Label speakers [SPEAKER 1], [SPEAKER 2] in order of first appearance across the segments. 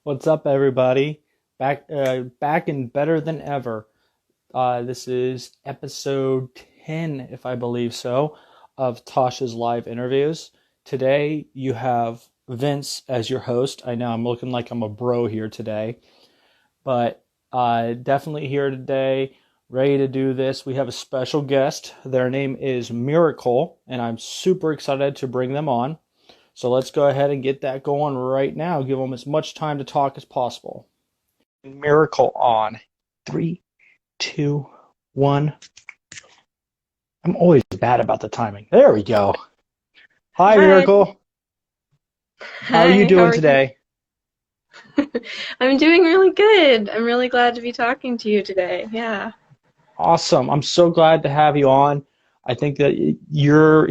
[SPEAKER 1] What's up, everybody? Back and better than ever. This is episode 10, if I believe so, of Tasha's live interviews. Today, you have Vince as your host. I know I'm looking like I'm a bro here today, but definitely here today, ready to do this. We have a special guest. Their name is Miracle, and I'm super excited to bring them on. So let's go ahead and get that going right now. Give them as much time to talk as possible. Miracle on. Three, two, one. I'm always bad about the timing. There we go. Hi,
[SPEAKER 2] Hi.
[SPEAKER 1] Miracle. How are you
[SPEAKER 2] Hi, how
[SPEAKER 1] doing
[SPEAKER 2] are you?
[SPEAKER 1] today?
[SPEAKER 2] I'm doing really good. I'm really glad to be talking to you today. Yeah.
[SPEAKER 1] Awesome. I'm so glad to have you on. I think that your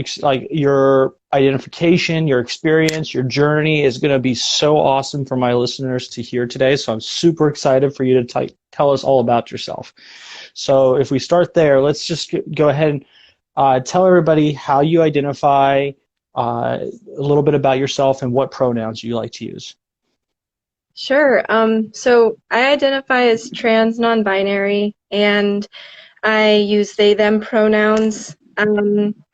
[SPEAKER 1] identification, your experience, your journey is going to be so awesome for my listeners to hear today. So I'm super excited for you to tell us all about yourself. So if we start there, let's just go ahead and tell everybody how you identify, a little bit about yourself and what pronouns you like to use.
[SPEAKER 2] Sure. So I identify as trans non-binary and I use they them pronouns.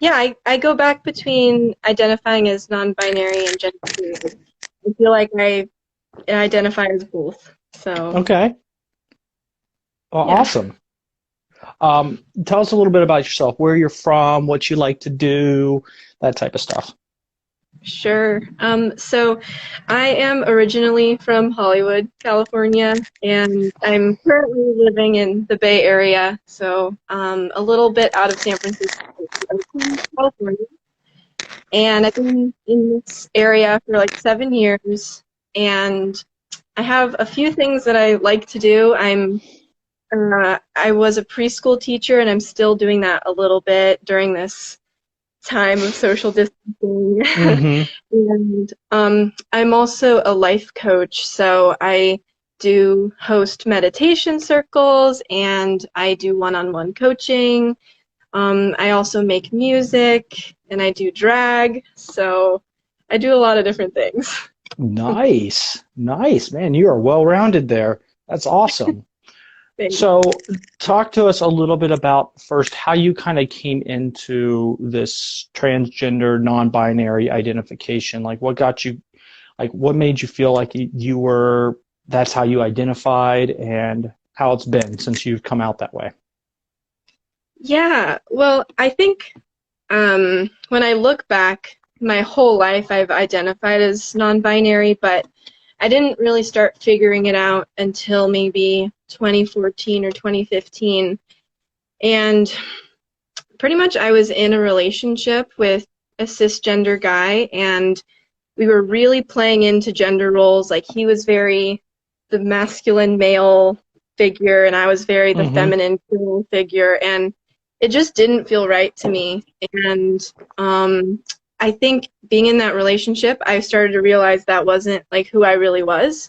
[SPEAKER 2] Yeah, I go back between identifying as non-binary and gender fluid. I feel like I identify as both. So,
[SPEAKER 1] Okay. Well,
[SPEAKER 2] yeah.
[SPEAKER 1] awesome. Tell us a little bit about yourself, where you're from, what you like to do, that type of stuff.
[SPEAKER 2] Sure. So I am originally from Hollywood, California, and I'm currently living in the Bay Area, so a little bit out of San Francisco, Oakland, California. And I've been in this area for like 7 years, and I have a few things that I like to do. I was a preschool teacher, and I'm still doing that a little bit during this time of social distancing.
[SPEAKER 1] Mm-hmm.
[SPEAKER 2] And I'm also a life coach, so I do host meditation circles and I do one-on-one coaching. I also make music and I do drag, so I do a lot of different things.
[SPEAKER 1] Nice. Nice, man. You are well-rounded there. That's awesome.
[SPEAKER 2] Thanks.
[SPEAKER 1] So, talk to us a little bit about first how you kind of came into this transgender, non-binary identification. Like, what got you, like, what made you feel like you were, that's how you identified, and how it's been since you've come out that way?
[SPEAKER 2] Yeah, well, I think when I look back, my whole life I've identified as non-binary, but I didn't really start figuring it out until maybe 2014 or 2015. And pretty much I was in a relationship with a cisgender guy, and we were really playing into gender roles. Like he was very the masculine male figure, and I was very the
[SPEAKER 1] Mm-hmm.
[SPEAKER 2] feminine female figure, and it just didn't feel right to me. And I think being in that relationship, I started to realize that wasn't like who I really was.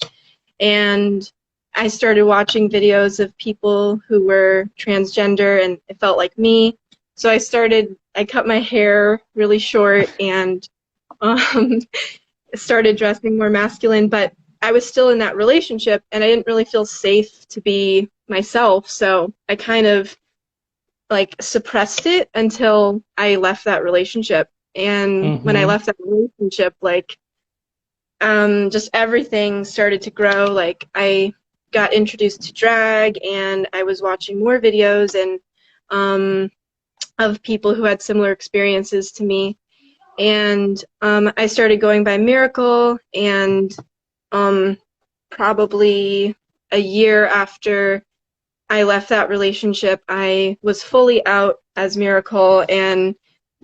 [SPEAKER 2] And I started watching videos of people who were transgender and it felt like me. So I cut my hair really short and um, started dressing more masculine, but I was still in that relationship and I didn't really feel safe to be myself. So I kind of like suppressed it until I left that relationship. And when I
[SPEAKER 1] Mm-hmm.
[SPEAKER 2] left that relationship, like just everything started to grow. Like I got introduced to drag, and I was watching more videos and um, of people who had similar experiences to me. And I started going by Miracle, and um, probably a year after I left that relationship, I was fully out as Miracle and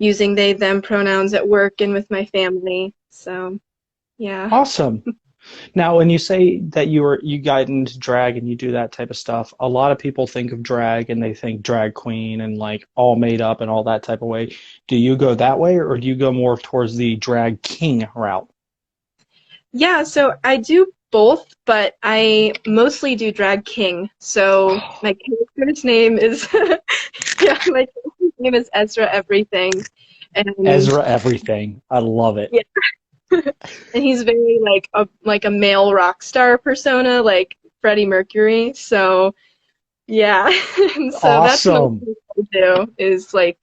[SPEAKER 2] using they them pronouns at work and with my family. So yeah.
[SPEAKER 1] Awesome. Now, when you say that you got into drag and you do that type of stuff, a lot of people think of drag and they think drag queen and like all made up and all that type of way. Do you go that way, or do you go more towards the drag king route?
[SPEAKER 2] Yeah, so I do both, but I mostly do drag king. So my character's name is yeah, my character's name is Ezra Everything. And
[SPEAKER 1] Ezra everything. I love it.
[SPEAKER 2] yeah, And he's very like a male rock star persona, like Freddie Mercury. So yeah, and so that's
[SPEAKER 1] Awesome.
[SPEAKER 2] mostly what I do is like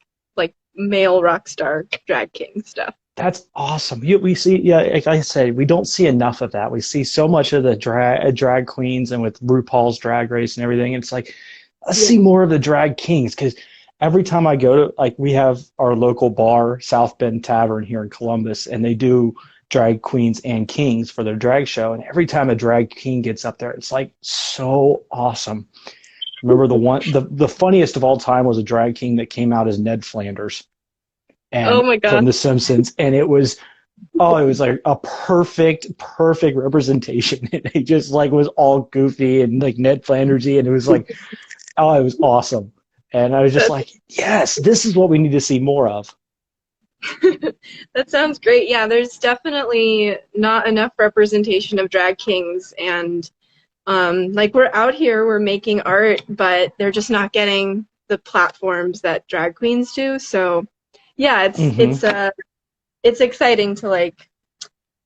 [SPEAKER 2] male rock star drag king stuff.
[SPEAKER 1] That's awesome. We see, yeah, like I said, we don't see enough of that. We see so much of the drag queens and with RuPaul's Drag Race and everything. It's like, let's
[SPEAKER 2] Yeah.
[SPEAKER 1] see more of the drag kings because every time I go to, like, we have our local bar, South Bend Tavern here in Columbus, and they do drag queens and kings for their drag show. And every time a drag king gets up there, it's like so awesome. Remember the funniest of all time was a drag king that came out as Ned Flanders
[SPEAKER 2] Oh
[SPEAKER 1] and
[SPEAKER 2] my
[SPEAKER 1] from
[SPEAKER 2] God.
[SPEAKER 1] The Simpsons, and it was like a perfect representation. And he just like was all goofy and like Ned Flandersy, and it was like, oh, it was awesome. And I was just
[SPEAKER 2] That's,
[SPEAKER 1] like, yes, this is what we need to see more of.
[SPEAKER 2] that sounds great. Yeah, there's definitely not enough representation of drag kings, and like we're out here, we're making art, but they're just not getting the platforms that drag queens do. So yeah,
[SPEAKER 1] Hmm.
[SPEAKER 2] it's exciting to like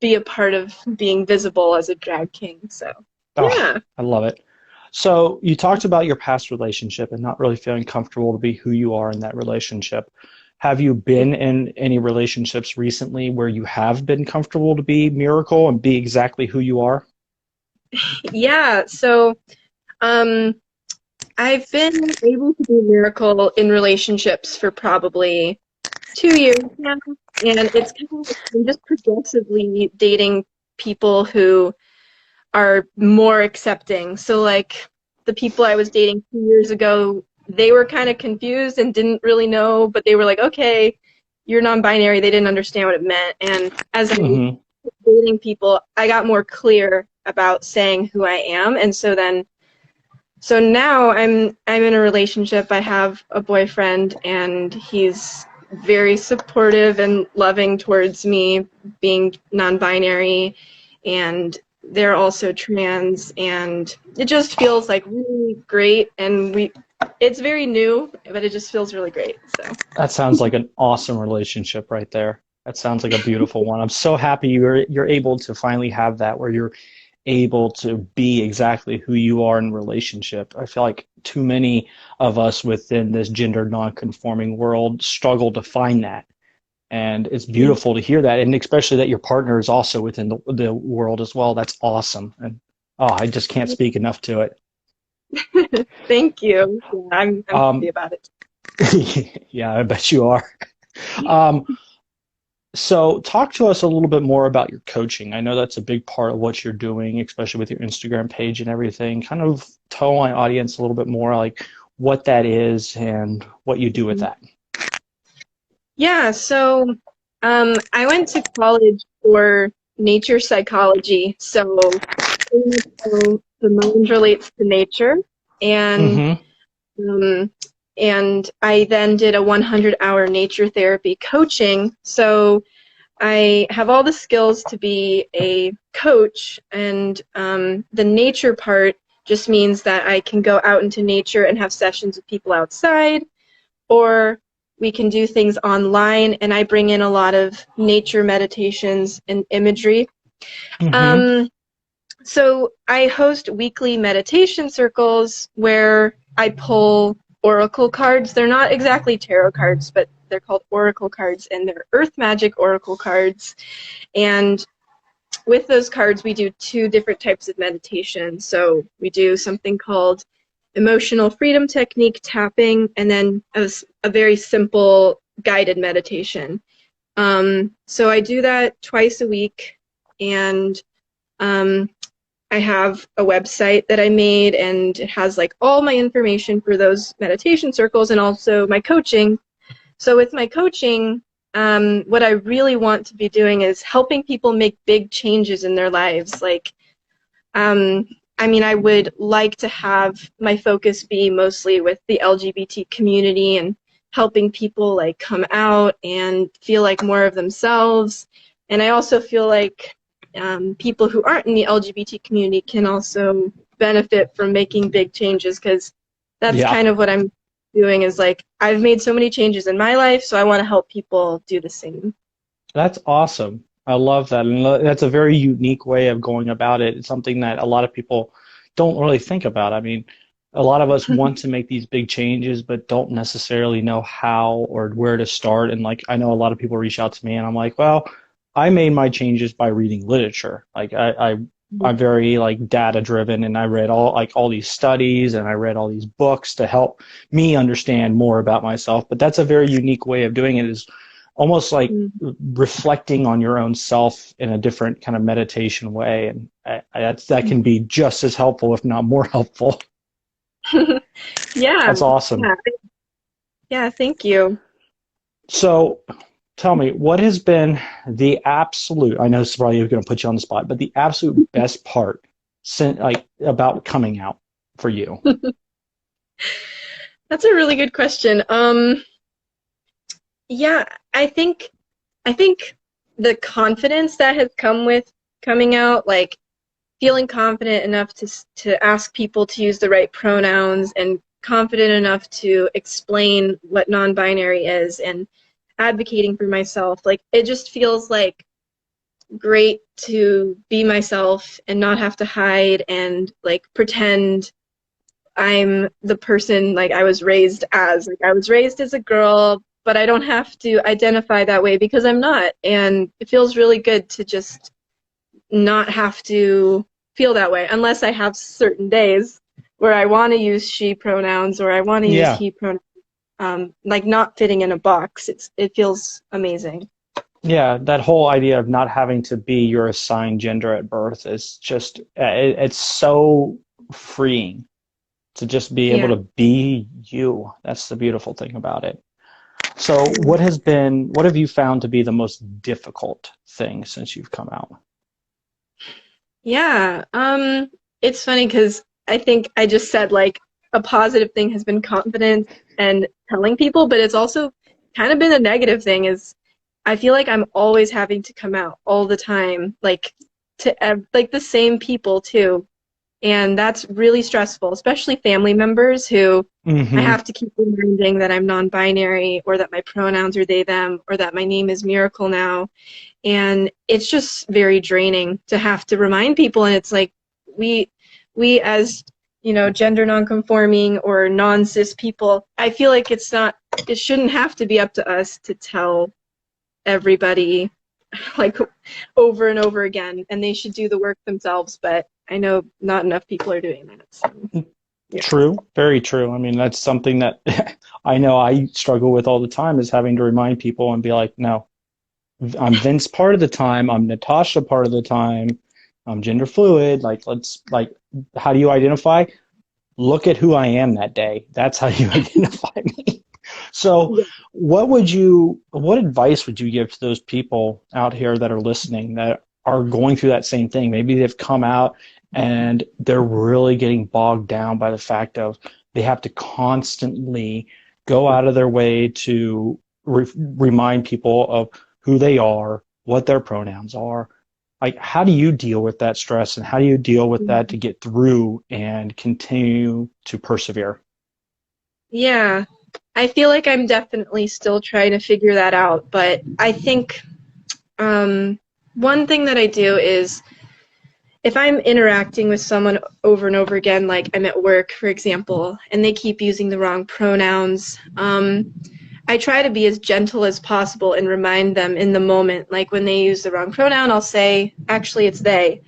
[SPEAKER 2] be a part of being visible as a drag king. So
[SPEAKER 1] Oh,
[SPEAKER 2] yeah.
[SPEAKER 1] I love it. So you talked about your past relationship and not really feeling comfortable to be who you are in that relationship. Have you been in any relationships recently where you have been comfortable to be Miracle and be exactly who you are?
[SPEAKER 2] Yeah, so um I've been able to do Miracle in relationships for probably 2 years now, and it's kind of I'm just progressively dating people who are more accepting. So like the people I was dating 2 years ago, they were kind of confused and didn't really know, but they were like, okay, you're non-binary. They didn't understand what it meant. And as I was
[SPEAKER 1] Hmm.
[SPEAKER 2] dating people, I got more clear about saying who I am. And so now I'm in a relationship. I have a boyfriend and he's very supportive and loving towards me being non-binary, and they're also trans, and it just feels like really great, and we it's very new, but it just feels really great. So
[SPEAKER 1] That sounds like an awesome relationship right there. That sounds like a beautiful one. I'm so happy you're able to finally have that where you're able to be exactly who you are in relationship. I feel like too many of us within this gender non-conforming world struggle to find that. And it's
[SPEAKER 2] yeah.
[SPEAKER 1] beautiful to hear that, and especially that your partner is also within the world as well. That's awesome. And oh, I just can't speak enough to it.
[SPEAKER 2] Thank you. Yeah, I'm happy
[SPEAKER 1] Um,
[SPEAKER 2] about it.
[SPEAKER 1] yeah, I bet you are. Um, So, talk to us a little bit more about your coaching. I know that's a big part of what you're doing, especially with your Instagram page and everything. Kind of tell my audience a little bit more like what that is and what you do with that.
[SPEAKER 2] Yeah, so I went to college for nature psychology. So the mind relates to nature, and
[SPEAKER 1] Mm-hmm.
[SPEAKER 2] um, and I then did a 100-hour nature therapy coaching. So I have all the skills to be a coach, and the nature part just means that I can go out into nature and have sessions with people outside, or we can do things online, and I bring in a lot of nature meditations and imagery.
[SPEAKER 1] Mm-hmm.
[SPEAKER 2] Um, so I host weekly meditation circles where I pull oracle cards. They're not exactly tarot cards, but they're called oracle cards, and they're earth magic oracle cards. And with those cards, we do two different types of meditation. So we do something called emotional freedom technique tapping, and then a very simple guided meditation. So I do that twice a week, and um, I have a website that I made, and it has like all my information for those meditation circles and also my coaching. So with my coaching, what I really want to be doing is helping people make big changes in their lives. Like, um, I mean, I would like to have my focus be mostly with the LGBT community and helping people like come out and feel like more of themselves. And I also feel like people who aren't in the LGBT community can also benefit from making big changes, because that's
[SPEAKER 1] Yeah,
[SPEAKER 2] kind of what I'm doing is like I've made so many changes in my life, so I want to help people do the same.
[SPEAKER 1] that's awesome. I love that. And that's a very unique way of going about it. It's something that a lot of people don't really think about. I mean, a lot of us want to make these big changes, but don't necessarily know how or where to start. And like, I know a lot of people reach out to me and I'm like, well, I made my changes by reading literature. Like I'm very like data driven and I read all these studies and I read all these books to help me understand more about myself. But that's a very unique way of doing it, is almost like reflecting on your own self in a different kind of meditation way. And that can be just as helpful, if not more helpful.
[SPEAKER 2] Yeah.
[SPEAKER 1] That's awesome.
[SPEAKER 2] Yeah. Yeah, thank you.
[SPEAKER 1] So tell me, what has been the absolute, I know this is probably going to put you on the spot, but the absolute best part like about coming out for you?
[SPEAKER 2] That's a really good question. Yeah, I think the confidence that has come with coming out, like feeling confident enough to ask people to use the right pronouns and confident enough to explain what non-binary is and advocating for myself, like it just feels like great to be myself and not have to hide and like pretend I'm the person like I was raised as. Like I was raised as a girl, but I don't have to identify that way because I'm not. And it feels really good to just not have to feel that way unless I have certain days where I want to use she pronouns or I want to use
[SPEAKER 1] Yeah.
[SPEAKER 2] he pronouns. Like not fitting in a box. It feels amazing.
[SPEAKER 1] Yeah, that whole idea of not having to be your assigned gender at birth is just, it's so freeing to just be able
[SPEAKER 2] Yeah.
[SPEAKER 1] to be you. That's the beautiful thing about it. So,
[SPEAKER 2] Mm.
[SPEAKER 1] what have you found to be the most difficult thing since you've come out?
[SPEAKER 2] Yeah. It's funny because I think I just said like a positive thing has been confidence and telling people, but it's also kind of been a negative thing is I feel like I'm always having to come out all the time, like like the same people too. And that's really stressful, especially family members who I
[SPEAKER 1] Hmm.
[SPEAKER 2] have to keep reminding that I'm non-binary or that my pronouns are they, them, or that my name is Miracle now. And it's just very draining to have to remind people. And it's like we we as gender nonconforming or non-cis people, I feel like it shouldn't have to be up to us to tell everybody like over and over again, and they should do the work themselves, but I know not enough people are doing that. So yeah.
[SPEAKER 1] True, very true. I mean, that's something that I know I struggle with all the time, is having to remind people and be like, no, I'm Vince part of the time, I'm Natasha part of the time, I'm gender fluid. Like, how do you identify? Look at who I am that day. That's how you identify me. So,
[SPEAKER 2] Yeah.
[SPEAKER 1] what advice would you give to those people out here that are listening that are going through that same thing? Maybe they've come out and they're really getting bogged down by the fact of they have to constantly go out of their way to remind people of who they are, what their pronouns are. Like, how do you deal with that stress and how do you deal with that to get through and continue to persevere?
[SPEAKER 2] Yeah. I feel like I'm definitely still trying to figure that out, but I think one thing that I do is if I'm interacting with someone over and over again, like I'm at work, for example, and they keep using the wrong pronouns, I try to be as gentle as possible and remind them in the moment. Like when they use the wrong pronoun, I'll say, actually, it's they.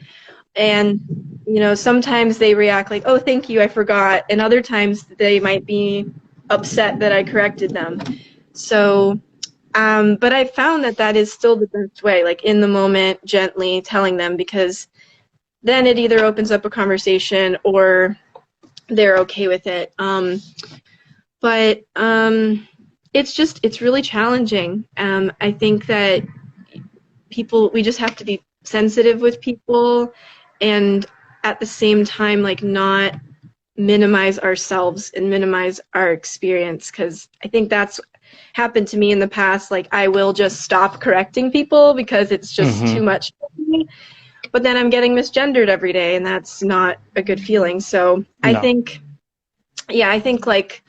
[SPEAKER 2] And, sometimes they react like, oh, thank you, I forgot. And other times they might be upset that I corrected them. So, but I found that that is still the best way, like in the moment, gently telling them, because then it either opens up a conversation or they're okay with it. But it's really challenging. I think that we just have to be sensitive with people and at the same time, like not minimize ourselves and minimize our experience, because I think that's happened to me in the past. Like I will just stop correcting people because it's just too
[SPEAKER 1] Hmm.
[SPEAKER 2] much for me, but then I'm getting misgendered every day, and that's not a good feeling. So I
[SPEAKER 1] No.
[SPEAKER 2] think, yeah, I think like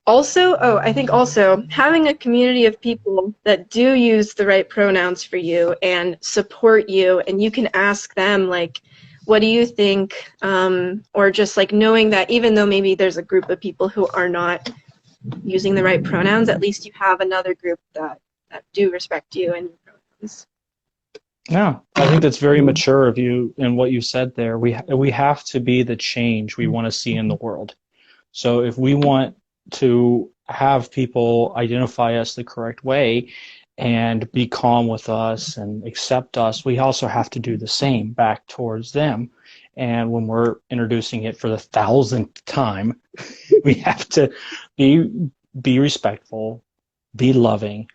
[SPEAKER 2] Also, oh, I think also having a community of people that do use the right pronouns for you and support you, and you can ask them, like, what do you think? Or just like knowing that even though maybe there's a group of people who are not using the right pronouns, at least you have another group that do respect you and your pronouns.
[SPEAKER 1] Yeah, I think that's very mature of you and what you said there. We have to be the change we want to see in the world. So if we want to have people identify us the correct way and be calm with us and accept us, we also have to do the same back towards them. And when we're introducing it for the thousandth time, we have to be be respectful, be loving,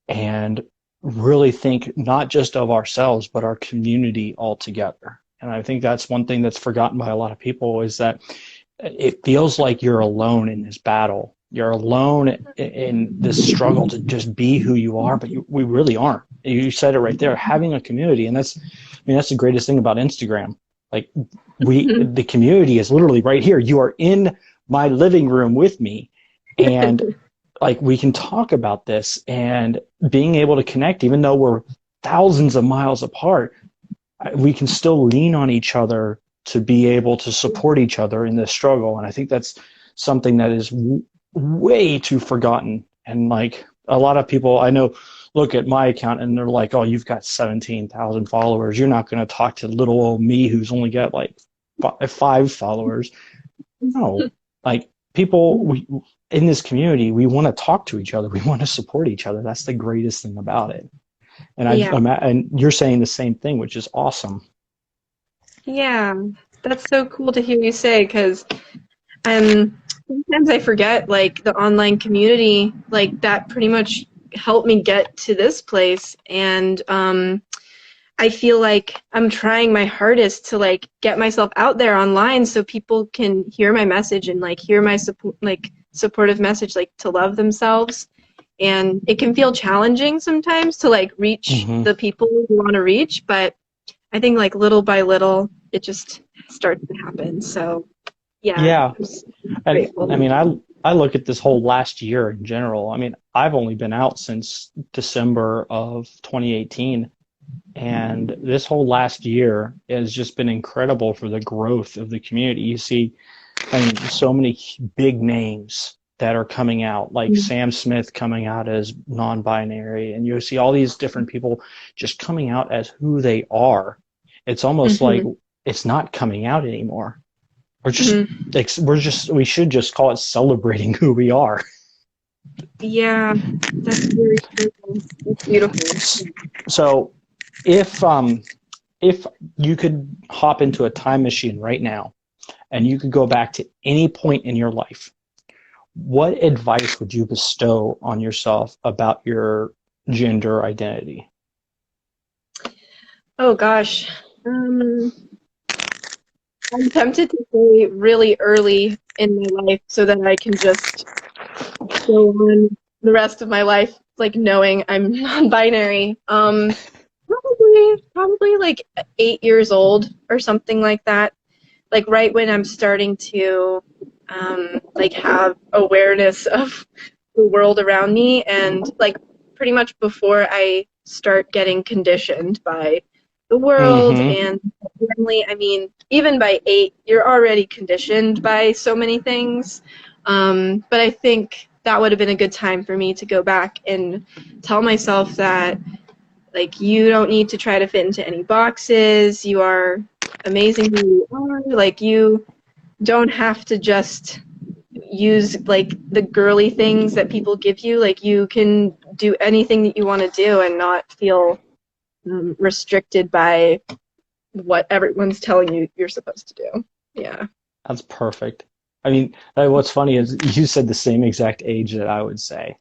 [SPEAKER 1] and really think not just of ourselves but our community altogether. And I think that's one thing that's forgotten by a lot of people is that it feels like you're alone in this battle. You're alone in this struggle to just be who you are, but we really aren't. You said it right there, having a community. And that's, I mean, that's the greatest thing about Instagram. Like the community is literally right here. You are in my living room with me. And like, we can talk about this and being able to connect, even though we're thousands of miles apart, we can still lean on each other to be able to support each other in this struggle. And I think that's something that is way too forgotten. And like a lot of people I know look at my account and they're like, oh, you've got 17,000 followers. You're not going to talk to little old me who's only got like 5 followers. No, like people in this community, we want to talk to each other. We want to support each other. That's the greatest thing about it. And and you're saying the same thing, which is awesome.
[SPEAKER 2] Yeah, that's so cool to hear you say because sometimes I forget like the online community like that pretty much helped me get to this place and I feel like I'm trying my hardest to like get myself out there online so people can hear my message and like hear my supportive message like to love themselves. And it can feel challenging sometimes to like reach the people you want to reach, but I think like little by little it just starts to happen. So yeah.
[SPEAKER 1] And I mean, I look at this whole last year in general. I mean, I've only been out since December of 2018. And this whole last year has just been incredible for the growth of the community. You see, I mean, so many big names that are coming out, like Sam Smith coming out as non-binary, and you see all these different people just coming out as who they are. It's almost like it's not coming out anymore. We should just call it celebrating who we are.
[SPEAKER 2] Yeah, that's very true. It's beautiful.
[SPEAKER 1] So if you could hop into a time machine right now and you could go back to any point in your life, what advice would you bestow on yourself about your gender identity?
[SPEAKER 2] Oh gosh. I'm tempted to say really early in my life so that I can just go on the rest of my life like knowing I'm non-binary. Probably like 8 years old or something like that. Like right when I'm starting to like have awareness of the world around me and like pretty much before I start getting conditioned by the world and family. I mean, even by 8, you're already conditioned by so many things. But I think that would have been a good time for me to go back and tell myself that, like, you don't need to try to fit into any boxes. You are amazing who you are. Like, you don't have to just use, like, the girly things that people give you. Like, you can do anything that you want to do and not feel restricted by what everyone's telling you you're supposed to do. Yeah.
[SPEAKER 1] That's perfect. I mean, what's funny is you said the same exact age that I would say.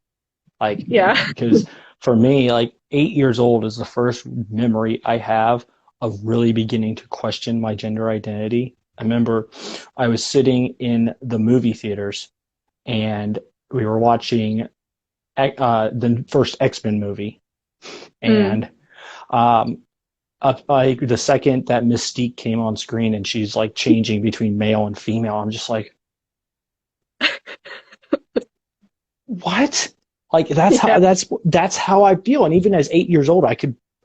[SPEAKER 1] Like,
[SPEAKER 2] yeah.
[SPEAKER 1] Because for me, like 8 years old is the first memory I have of really beginning to question my gender identity. I remember I was sitting in the movie theaters and we were watching the first X-Men movie. And like the second that Mystique came on screen and she's like changing between male and female, I'm just like, what? Like that's
[SPEAKER 2] Yeah.
[SPEAKER 1] how that's how I feel. And even as 8 years old,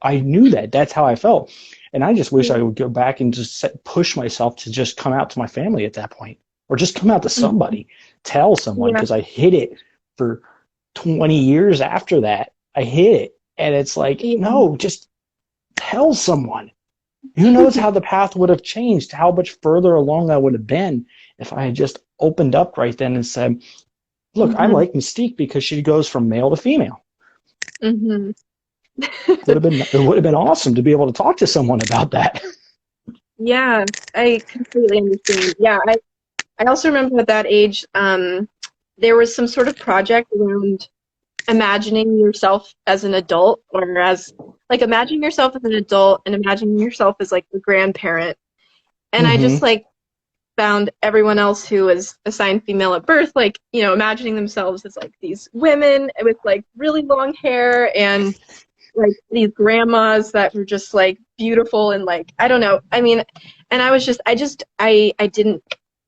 [SPEAKER 1] I knew that that's how I felt. And I just wish I would go back and just push myself to just come out to my family at that point, or just come out to somebody, tell someone,
[SPEAKER 2] Yeah.
[SPEAKER 1] because I hid it for 20 years after that. I hid it. And it's like,
[SPEAKER 2] Yeah.
[SPEAKER 1] no, just tell someone. Who knows how the path would have changed, how much further along I would have been if I had just opened up right then and said, look, I
[SPEAKER 2] Hmm.
[SPEAKER 1] like Mystique because she goes from male to female.
[SPEAKER 2] Hmm.
[SPEAKER 1] It would have been awesome to be able to talk to someone about that.
[SPEAKER 2] Yeah, I completely understand. Yeah, I also remember at that age, there was some sort of project around imagining yourself as an adult, or as like imagining yourself as an adult and imagining yourself as like a grandparent. And I just
[SPEAKER 1] Mm-hmm.
[SPEAKER 2] like found everyone else who was assigned female at birth, like, imagining themselves as like these women with like really long hair and like these grandmas that were just like beautiful and like I don't know. I mean, and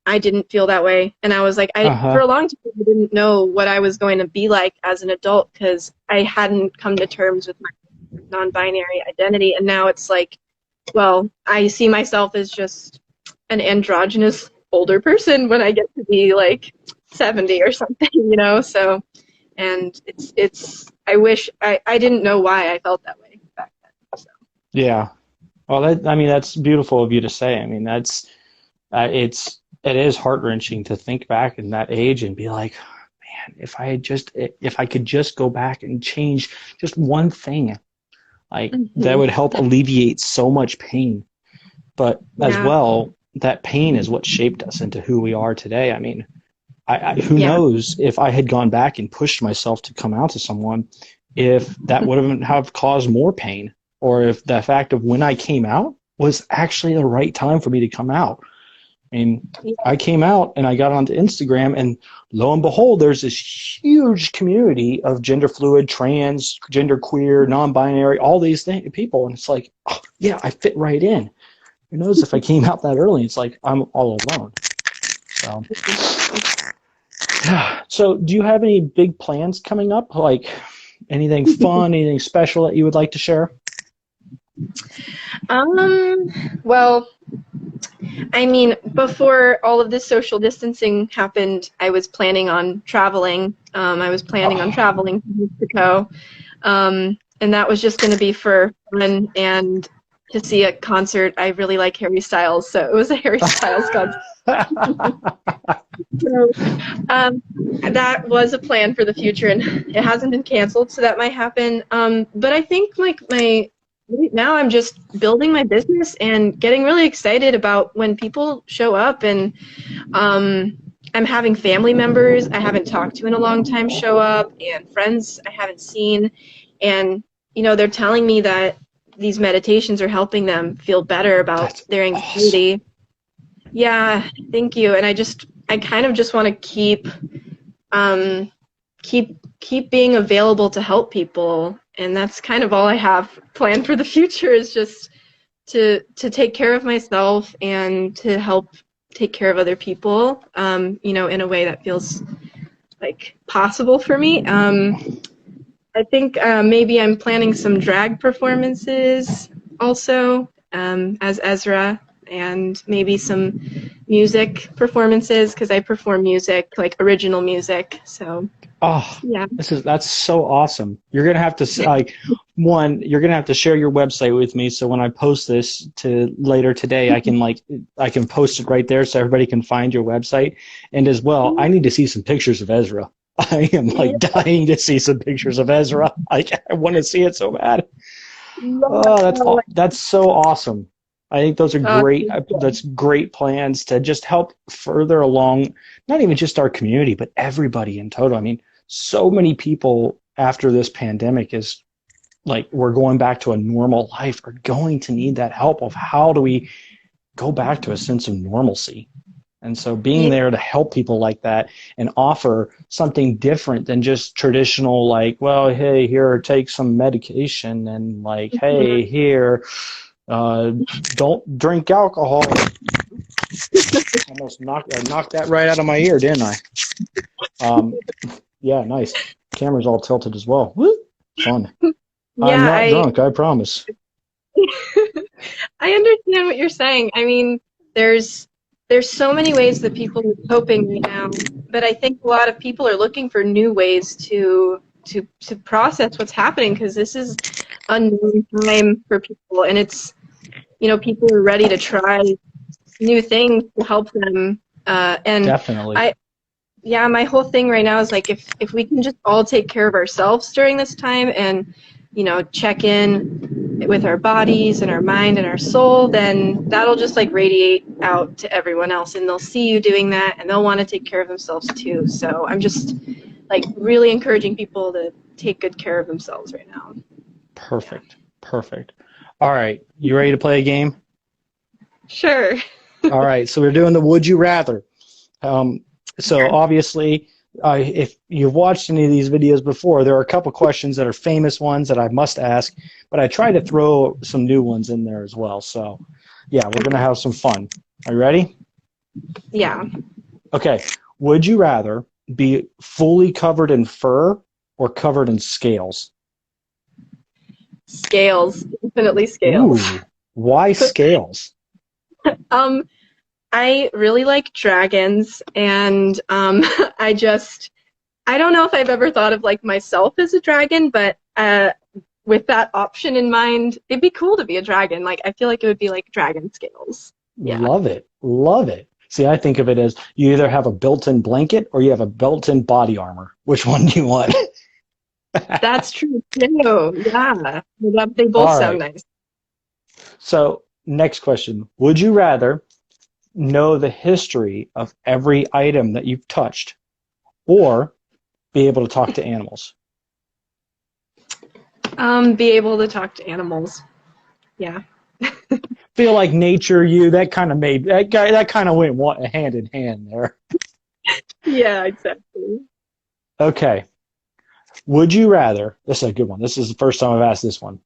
[SPEAKER 2] I didn't feel that way, and I was like I for
[SPEAKER 1] Uh-huh.
[SPEAKER 2] a long time I didn't know what I was going to be like as an adult because I hadn't come to terms with my non-binary identity, and now it's like, well, I see myself as just an androgynous older person when I get to be like 70 or something, so and it's I wish I didn't know why I felt that way back then. So
[SPEAKER 1] Yeah. Well, I mean, that's beautiful of you to say. I mean, it is heart-wrenching to think back in that age and be like, man, if I could just go back and change just one thing, like that
[SPEAKER 2] hmm.
[SPEAKER 1] would help alleviate so much pain. But as
[SPEAKER 2] Yeah.
[SPEAKER 1] well, that pain is what shaped us into who we are today. I mean, who
[SPEAKER 2] Yeah.
[SPEAKER 1] knows if I had gone back and pushed myself to come out to someone, if that would have caused more pain, or if the fact of when I came out was actually the right time for me to come out. I mean,
[SPEAKER 2] Yeah.
[SPEAKER 1] I came out and I got onto Instagram, and lo and behold, there's this huge community of gender fluid, trans, gender queer, non-binary, all these people, and it's like, oh, yeah, I fit right in. Who knows if I came out that early? It's like I'm all alone. So, so do you have any big plans coming up? Like anything fun, anything special that you would like to share?
[SPEAKER 2] Well, I mean, before all of this social distancing happened, I was planning on traveling. I was planning on
[SPEAKER 1] Oh,
[SPEAKER 2] traveling to Mexico, and that was just going to be for fun and to see a concert. I really like Harry Styles, so it was a Harry Styles concert. So, um, that was a plan for the future, and it hasn't been canceled, so that might happen. But I think like right now, I'm just building my business and getting really excited about when people show up, and I'm having family members I haven't talked to in a long time show up, and friends I haven't seen, and they're telling me that these meditations are helping them feel better about
[SPEAKER 1] that's
[SPEAKER 2] their
[SPEAKER 1] awesome.
[SPEAKER 2] anxiety. Yeah, thank you. And I kind of just want to um, keep being available to help people, and that's kind of all I have planned for the future is just to take care of myself and to help take care of other people, in a way that feels like possible for me. I think maybe I'm planning some drag performances also, as Ezra, and maybe some music performances because I perform music, like original music. So
[SPEAKER 1] Oh,
[SPEAKER 2] yeah.
[SPEAKER 1] that's so awesome. You're gonna have to like you're gonna have to share your website with me so when I post this to later today, I can post it right there so everybody can find your website. And as well, I need to see some pictures of Ezra. I am like dying to see some pictures of Ezra. I want to see it so bad. Oh, that's so awesome. I think those are great. That's great plans to just help further along, not even just our community, but everybody in total. I mean, so many people after this pandemic is like we're going back to a normal life are going to need that help of how do we go back to a sense of normalcy. And so being
[SPEAKER 2] Yeah.
[SPEAKER 1] there to help people like that and offer something different than just traditional, like, well, hey, here, take some medication and like, hey, here, don't drink alcohol. Almost knocked that right out of my ear, didn't I? Um, Yeah, nice. Camera's all tilted as well. Woo! Fun. I'm
[SPEAKER 2] Yeah,
[SPEAKER 1] not drunk, I promise.
[SPEAKER 2] I understand what you're saying. I mean, there's there's so many ways that people are coping right now, but I think a lot of people are looking for new ways to process what's happening because this is unknown time for people, and it's people are ready to try new things to help them. And
[SPEAKER 1] Definitely.
[SPEAKER 2] I yeah, my whole thing right now is like if we can just all take care of ourselves during this time and check in with our bodies and our mind and our soul, then that'll just like radiate out to everyone else and they'll see you doing that and they'll want to take care of themselves too. So I'm just like really encouraging people to take good care of themselves right now. Yeah.
[SPEAKER 1] Perfect. Perfect. All right. You ready to play a game?
[SPEAKER 2] Sure.
[SPEAKER 1] All right. So we're doing the Would You Rather. So obviously, if you've watched any of these videos before, there are a couple questions that are famous ones that I must ask, but I try to throw some new ones in there as well. So yeah, we're going to have some fun. Are you ready?
[SPEAKER 2] Yeah.
[SPEAKER 1] Okay. Would you rather be fully covered in fur or covered in scales?
[SPEAKER 2] Scales. Definitely
[SPEAKER 1] Ooh,
[SPEAKER 2] scales.
[SPEAKER 1] why scales?
[SPEAKER 2] Um, I really like dragons, and I don't know if I've ever thought of like myself as a dragon, but with that option in mind, it'd be cool to be a dragon. Like I feel like it would be like dragon scales. Yeah,
[SPEAKER 1] Love it. Love it. See, I think of it as you either have a built-in blanket or you have a built-in body armor. Which one do you want?
[SPEAKER 2] that's true too. Yeah, they both
[SPEAKER 1] All
[SPEAKER 2] sound
[SPEAKER 1] right.
[SPEAKER 2] nice.
[SPEAKER 1] So, next question. Would you rather know the history of every item that you've touched or be able to talk to animals?
[SPEAKER 2] Be able to talk to animals. Yeah.
[SPEAKER 1] Feel like nature, you, that kind of made that guy, that kind of went hand in hand there.
[SPEAKER 2] Yeah, exactly.
[SPEAKER 1] Okay. Would you rather, this is a good one. This is the first time I've asked this one.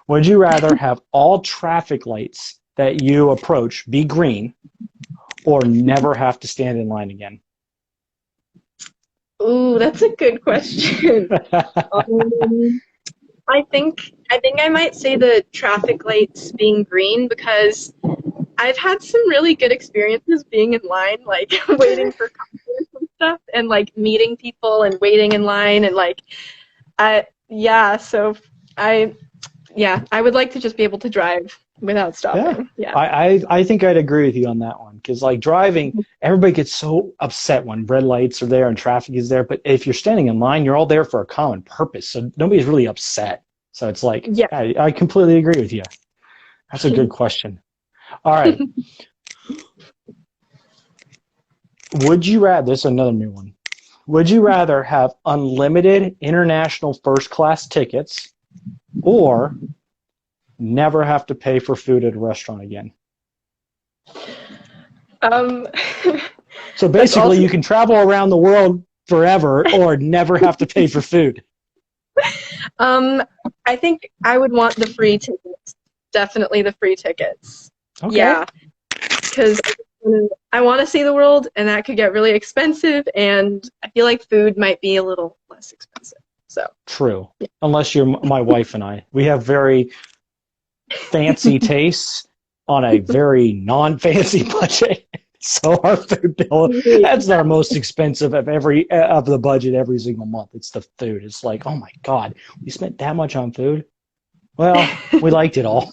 [SPEAKER 1] Would you rather have all traffic lights that you approach be green or never have to stand in line again?
[SPEAKER 2] Ooh, that's a good question. Um, I think I might say the traffic lights being green because I've had some really good experiences being in line, like waiting for customers and stuff, and like meeting people and waiting in line and like yeah, so I I would like to just be able to drive without
[SPEAKER 1] Yeah,
[SPEAKER 2] stopping. Yeah.
[SPEAKER 1] I think I'd agree with you on that one because like driving, everybody gets so upset when red lights are there and traffic is there. But if you're standing in line, you're all there for a common purpose, so nobody's really upset. So it's like
[SPEAKER 2] Yeah.
[SPEAKER 1] I completely agree with you. That's a good question. All right, would you rather? This is another new one. Would you rather have unlimited international first class tickets or never have to pay for food at a restaurant again?
[SPEAKER 2] Um
[SPEAKER 1] So
[SPEAKER 2] that's
[SPEAKER 1] basically,
[SPEAKER 2] also
[SPEAKER 1] you can travel around the world forever or never have to pay for food.
[SPEAKER 2] um I think I would want the free tickets. Definitely the free tickets.
[SPEAKER 1] Okay.
[SPEAKER 2] Yeah, because I want to see the world, and that could get really expensive, and I feel like food might be a little less expensive. So,
[SPEAKER 1] True. Unless you're my wife and I. We have very fancy tastes on a very non-fancy budget. So our food bill, that's our most expensive of every of the budget every single month. It's the food. It's like, oh my God, we spent that much on food. Well, we liked it all.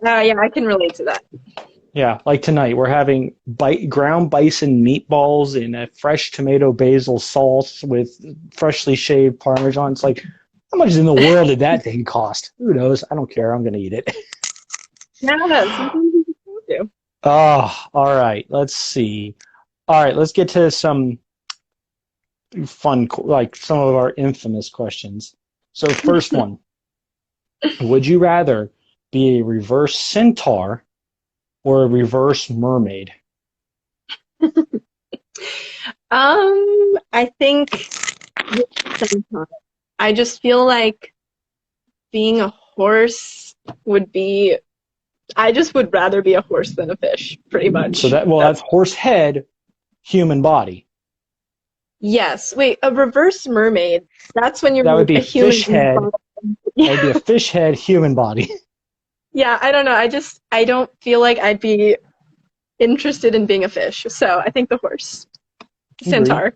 [SPEAKER 2] yeah, I can relate to that.
[SPEAKER 1] Yeah, like tonight we're having ground bison meatballs in a fresh tomato basil sauce with freshly shaved Parmesan. It's like, how much in the world did that thing cost? Who knows? I don't care. I'm going to eat it.
[SPEAKER 2] Yeah, sometimes you just have to.
[SPEAKER 1] Oh, all right. Let's see. All right, let's get to some fun, like some of our infamous questions. So, first one, would you rather be a reverse centaur or a reverse mermaid?
[SPEAKER 2] I think I just feel like being a horse would be. I just would rather be a horse than a fish, pretty
[SPEAKER 1] So
[SPEAKER 2] much.
[SPEAKER 1] that, well, that's horse head, human body.
[SPEAKER 2] Yes. Wait, a reverse mermaid. That's when you're
[SPEAKER 1] That would
[SPEAKER 2] like
[SPEAKER 1] be
[SPEAKER 2] a human.
[SPEAKER 1] fish head. That would be
[SPEAKER 2] Yeah.
[SPEAKER 1] a fish head human body.
[SPEAKER 2] Yeah, I don't know. I don't feel like I'd be interested in being a fish. So I think the horse.
[SPEAKER 1] Agreed.
[SPEAKER 2] Centaur.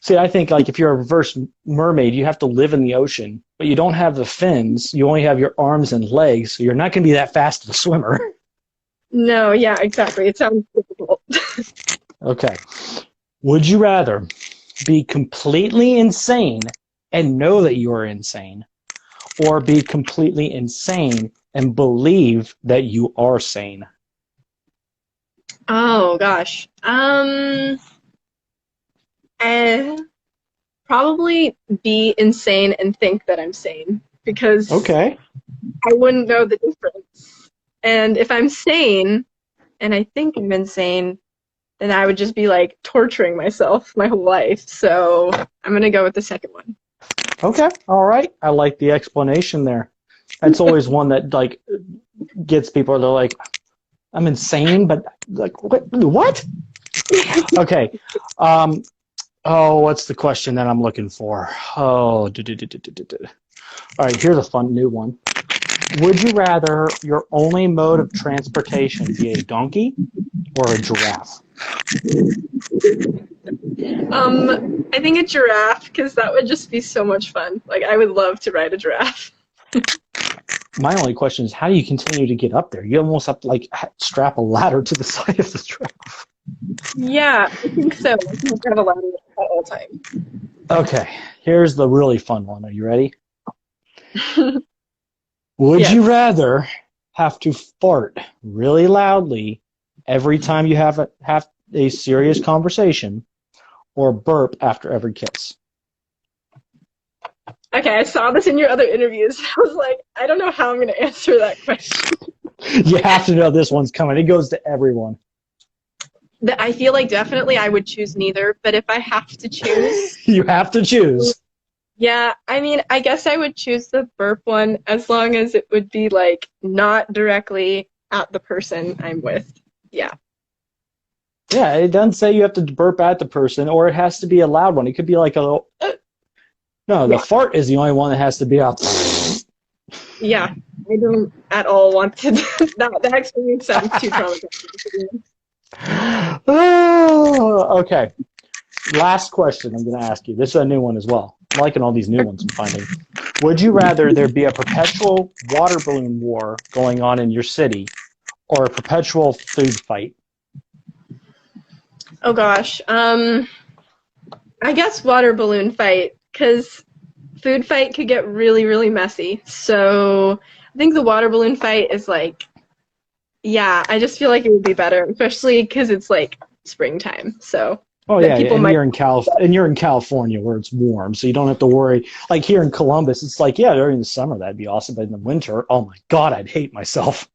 [SPEAKER 1] See, I think like if you're a reverse mermaid, you have to live in the ocean, but you don't have the fins. You only have your arms and legs, so you're not going to be that fast of a swimmer.
[SPEAKER 2] No, yeah, exactly. It sounds difficult.
[SPEAKER 1] Okay. Would you rather be completely insane and know that you are insane, or be completely insane and believe that you are sane?
[SPEAKER 2] Oh gosh. Eh, probably be insane and think that I'm sane because
[SPEAKER 1] Okay.
[SPEAKER 2] I wouldn't know the difference. And if I'm sane and I think I'm insane, then I would just be like torturing myself my whole life. So I'm gonna go with the second one.
[SPEAKER 1] Okay. All right. I like the explanation there. That's always one that like gets people. They're like, "I'm insane," but like, what? Okay. Oh, what's the question that I'm looking for? Oh, all right. Here's a fun new one. Would you rather your only mode of transportation be a donkey or a giraffe?
[SPEAKER 2] I think a giraffe because that would just be so much fun. Like I would love to ride a giraffe.
[SPEAKER 1] My only question is, how do you continue to get up there? You almost have to like strap a ladder to the side of the giraffe.
[SPEAKER 2] Yeah, I think so. I think I have a ladder at all times.
[SPEAKER 1] Okay, here's the really fun one. Are you ready? Would
[SPEAKER 2] Yes.
[SPEAKER 1] you rather have to fart really loudly every time you have a serious conversation, or burp after every kiss?
[SPEAKER 2] Okay, I saw this in your other interviews. I was like, I don't know how I'm going to answer that question.
[SPEAKER 1] You have to know this one's coming. It goes to everyone.
[SPEAKER 2] I feel like definitely I would choose neither, but if I have to choose,
[SPEAKER 1] You have to choose.
[SPEAKER 2] yeah, I mean, I guess I would choose the burp one as long as it would be like not directly at the person I'm with. Yeah.
[SPEAKER 1] Yeah, it doesn't say you have to burp at the person, or it has to be a loud one. It could be like a little. No, the
[SPEAKER 2] Yeah.
[SPEAKER 1] fart is the only one that has to be out.
[SPEAKER 2] Yeah, I don't at all want to. That experience sounds too traumatizing.
[SPEAKER 1] Oh, okay. Last question I'm going to ask you. This is a new one as well. I'm liking all these new ones I'm finding. Would you rather there be a perpetual water balloon war going on in your city, or a perpetual food fight?
[SPEAKER 2] Oh gosh. I guess water balloon fight, because food fight could get really, really messy. So I think the water balloon fight is like, yeah, I just feel like it would be better, especially because it's like springtime. So
[SPEAKER 1] Oh
[SPEAKER 2] that
[SPEAKER 1] yeah,
[SPEAKER 2] people
[SPEAKER 1] and
[SPEAKER 2] might.
[SPEAKER 1] you're in California where it's warm, so you don't have to worry. Like here in Columbus, it's like, yeah, during the summer that'd be awesome, but in the winter, oh my God, I'd hate myself.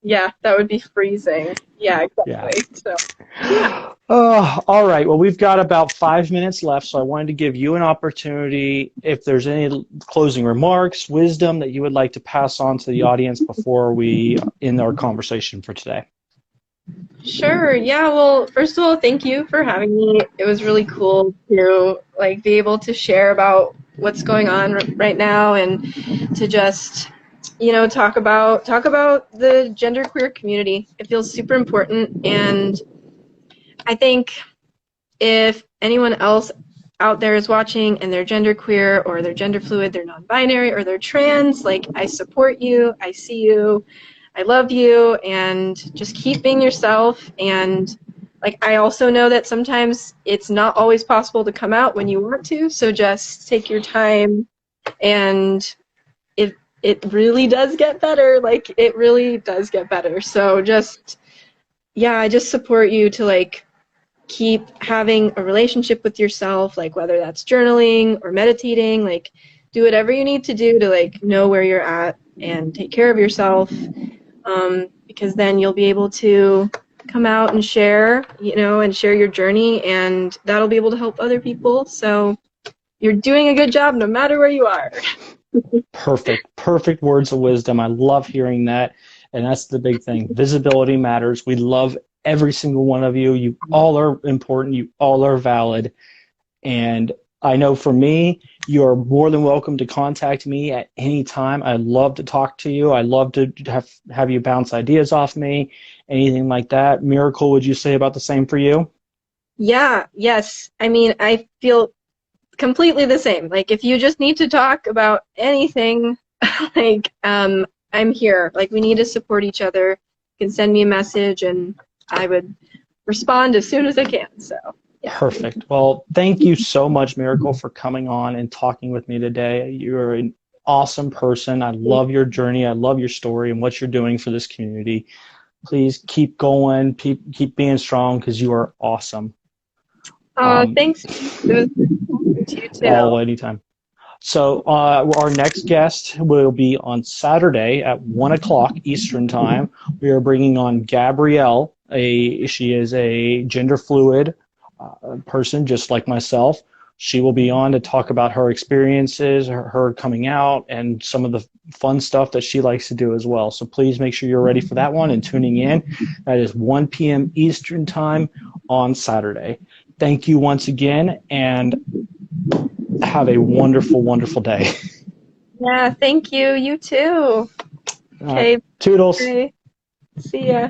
[SPEAKER 2] Yeah, that would be freezing. Yeah,
[SPEAKER 1] Yeah.
[SPEAKER 2] exactly. So yeah.
[SPEAKER 1] All right. Well, we've got about 5 minutes left, so I wanted to give you an opportunity if there's any closing remarks, wisdom that you would like to pass on to the audience before we end our conversation for today.
[SPEAKER 2] Sure. Yeah. Well, first of all, thank you for having me. It was really cool to like be able to share about what's going on right now and to just talk about the genderqueer community. It feels super important, and I think if anyone else out there is watching and they're genderqueer or they're gender fluid, they're non-binary or they're trans, like I support you, I see you, I love you, and just keep being yourself. And like I also know that sometimes it's not always possible to come out when you want to, so just take your time, and it really does get better. Like it really does get better. So just yeah, I just support you to like keep having a relationship with yourself, like whether that's journaling or meditating, like do whatever you need to do to like know where you're at and take care of yourself, because then you'll be able to come out and share, and share your journey, and that'll be able to help other people. So you're doing a good job no matter where you are.
[SPEAKER 1] Perfect words of wisdom. I love hearing that, and that's the big thing. Visibility matters. We love every single one of you. You all are important. You all are valid. And I know for me, you're more than welcome to contact me at any time. I love to talk to you. I love to have you bounce ideas off me, anything like that. Miracle, would you say about the same for you?
[SPEAKER 2] Yeah, yes. I mean, I feel completely the same. Like if you just need to talk about anything, like I'm here. Like we need to support each other. You can send me a message and I would respond as soon as I can. So, yeah.
[SPEAKER 1] Perfect. Well, thank you so much, Miracle, for coming on and talking with me today. You're an awesome person. I love your journey. I love your story and what you're doing for this community. Please keep going, keep being strong because you are awesome.
[SPEAKER 2] Thanks. It was talking to you
[SPEAKER 1] All
[SPEAKER 2] too.
[SPEAKER 1] anytime. So our next guest will be on Saturday at 1 o'clock Eastern time. We are bringing on Gabrielle. She is a gender fluid person, just like myself. She will be on to talk about her experiences, her coming out, and some of the fun stuff that she likes to do as well. So please make sure you're ready for that one and tuning in. That is 1 p.m. Eastern time on Saturday. Thank you once again, and have a wonderful, wonderful day.
[SPEAKER 2] Yeah, thank you. You too. Okay,
[SPEAKER 1] Toodles.
[SPEAKER 2] bye. See ya.